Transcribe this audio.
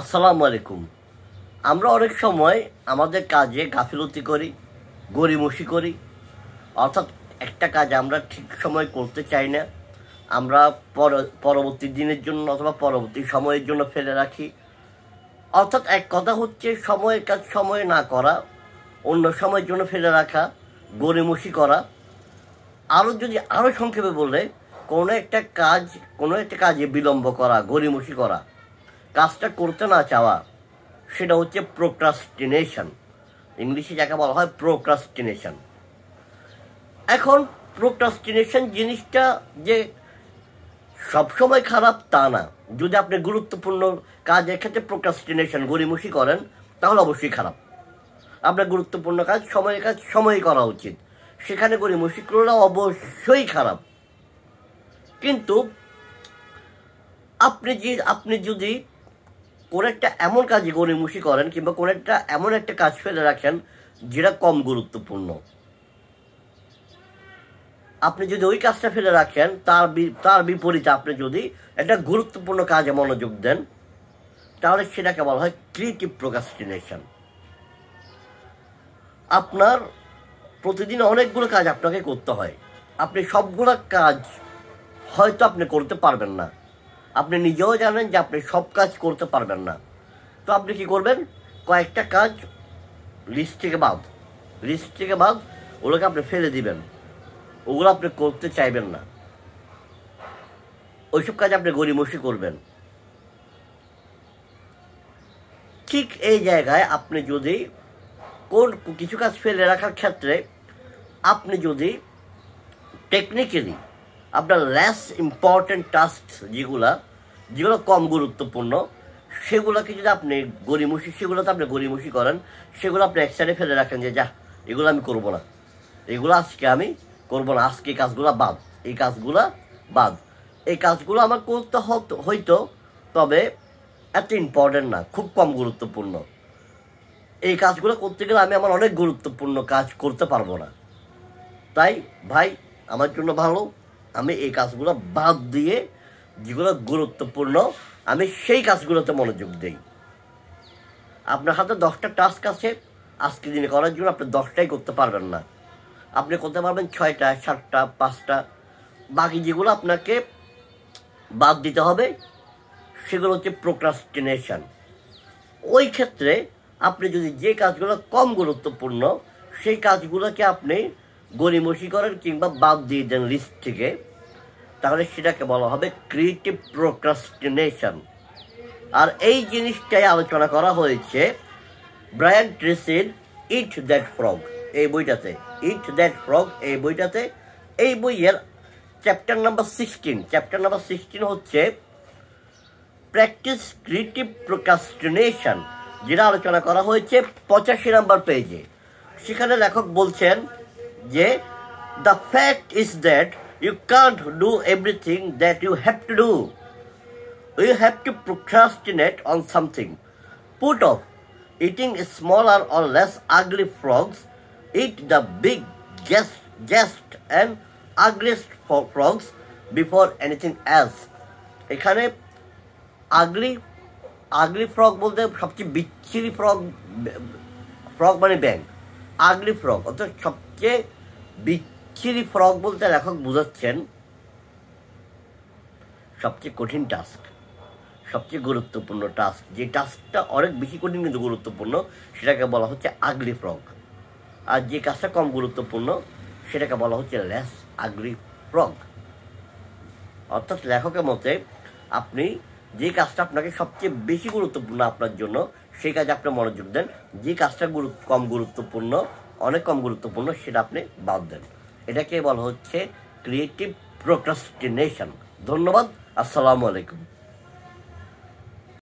আসসালামু আলাইকুম। আমরা অনেক সময় আমাদের কাজে গাফিলতি করি, গড়িমসি করি। অর্থাৎ একটা কাজ আমরা ঠিক সময় করতে চাই না, আমরা পরবর্তী দিনের জন্য অথবা পরবর্তী সময়ের জন্য ফেলে রাখি। অর্থাৎ এক কথা হচ্ছে সময়ের কাজ সময়ে না করা, অন্য সময়ের জন্য ফেলে রাখা, গড়িমসি করা। আরও সংক্ষেপে বললে কোনো একটা কাজে বিলম্ব করা, গড়িমসি করা, কাজটা করতে না চাওয়া, সেটা হচ্ছে প্রোক্রাস্টিনেশন। ইংলিশে যাকে বলা হয় প্রোক্রাস্টিনেশন। এখন প্রোক্রাস্টিনেশন জিনিসটা যে সবসময় খারাপ তা না। যদি আপনি গুরুত্বপূর্ণ কাজের ক্ষেত্রে প্রোক্রাস্টিনেশন গড়িমসি করেন তাহলে অবশ্যই খারাপ। আপনার গুরুত্বপূর্ণ কাজ সময়ে করা উচিত, সেখানে গড়িমসি করলে অবশ্যই খারাপ। কিন্তু আপনি যদি কোনো একটা এমন কাজে গড়িমসি করেন কিংবা কোনো একটা এমন একটা কাজ ফেলে রাখেন যেটা কম গুরুত্বপূর্ণ, আপনি যদি ওই কাজটা ফেলে রাখেন তার বিপরীতে আপনি যদি একটা গুরুত্বপূর্ণ কাজে মনোযোগ দেন তাহলে সেটাকে বলা হয় ক্রিয়েটিভ প্রোক্রাস্টিনেশন। আপনার প্রতিদিন অনেকগুলো কাজ আপনাকে করতে হয়, আপনি সবগুলো কাজ হয়তো আপনি করতে পারবেন না, আপনি নিজেও জানেন যে আপনি সব কাজ করতে পারবেন না। তো আপনি কি করবেন? কয়েকটা কাজ লিস্ট থেকে বাদ ওগুলোকে আপনি ফেলে দিবেন, ওগুলো আপনি করতে চাইবেন না, ওইসব কাজ আপনি গড়িমসি করবেন। ঠিক এই জায়গায় আপনি যদি কিছু কাজ ফেলে রাখার ক্ষেত্রে আপনি যদি টেকনিক্যালি আপনার লেস ইম্পর্টেন্ট টাস্ক যেগুলো কম গুরুত্বপূর্ণ সেগুলোতে আপনি গড়িমসি করেন, সেগুলো আপনি এক সাইডে ফেলে রাখেন যে যা এগুলো আমি করবো না, এগুলো আজকে আমি করবো না, আজকে এই কাজগুলো আমার করতে হয়তো, তবে এত ইম্পর্টেন্ট না, খুব কম গুরুত্বপূর্ণ। এই কাজগুলো করতে গেলে আমি আমার অনেক গুরুত্বপূর্ণ কাজ করতে পারবো না। তাই ভাই, আমার জন্য ভালো আমি এই কাজগুলো বাদ দিয়ে যেগুলো গুরুত্বপূর্ণ আমি সেই কাজগুলোতে মনোযোগ দিই। আপনার হাতে 10টা টাস্ক আছে আজকে দিনে করার জন্য, আপনি 10টাই করতে পারবেন না, আপনি করতে পারবেন 6টা, 7টা, 5টা। বাকি যেগুলো আপনাকে বাদ দিতে হবে সেগুলো হচ্ছে প্রোক্রাস্টিনেশন। ওই ক্ষেত্রে আপনি যদি যে কাজগুলো কম গুরুত্বপূর্ণ সেই কাজগুলোকে আপনি গড়িমসি করেন কিংবা বাদ দিয়ে দেন লিস্ট থেকে, তাহলে সেটাকে বলা হবে ক্রিয়েটিভ প্রোক্রাস্টিনেশন। আর এই জিনিসটাই আলোচনা করা হয়েছে ব্রায়ান ট্রেসির ইট দ্যাট ফ্রগ এই বইটাতে। এই বইয়ের চ্যাপ্টার নাম্বার 16 হচ্ছে প্র্যাকটিস ক্রিয়েটিভ প্রোক্রাস্টিনেশন, যেটা আলোচনা করা হয়েছে 85 নম্বর পেজে। সেখানে লেখক বলছেন যে the fact is that you can't do everything that you have to do. You have to procrastinate on something. Put off eating smaller or less ugly frogs. Eat the biggest and ugliest frogs before anything else. এখানে আগলি frog বলতে সবচেয়ে বিচ্ছিরি frog মানে ব্যাং। আগলি frog অর্থাৎ সবচেয়ে বিচ্ছিরি frog বলতে লেখক বোঝাচ্ছেন সবচেয়ে কঠিন টাস্ক, সবচেয়ে গুরুত্বপূর্ণ টাস্ক, যে টাস্কটা অনেক বেশি কঠিন কিন্তু গুরুত্বপূর্ণ, সেটাকে বলা হচ্ছে আগলি ফ্রগ। আর যে কাজটা কম গুরুত্বপূর্ণ সেটাকে বলা হচ্ছে লেস আগলি ফ্রগ। অর্থাৎ লেখকের মতে আপনি যে কাজটা আপনাকে সবচেয়ে বেশি গুরুত্বপূর্ণ আপনার জন্য সেই কাজে আপনি মনোযোগ দেন, যে কাজটা অনেক কম গুরুত্বপূর্ণ সেটা আপনি বাদ দেন। এটাকে বলা হচ্ছে ক্রিয়েটিভ প্রোক্রাস্টিনেশন। ধন্যবাদ। আসসালামু আলাইকুম।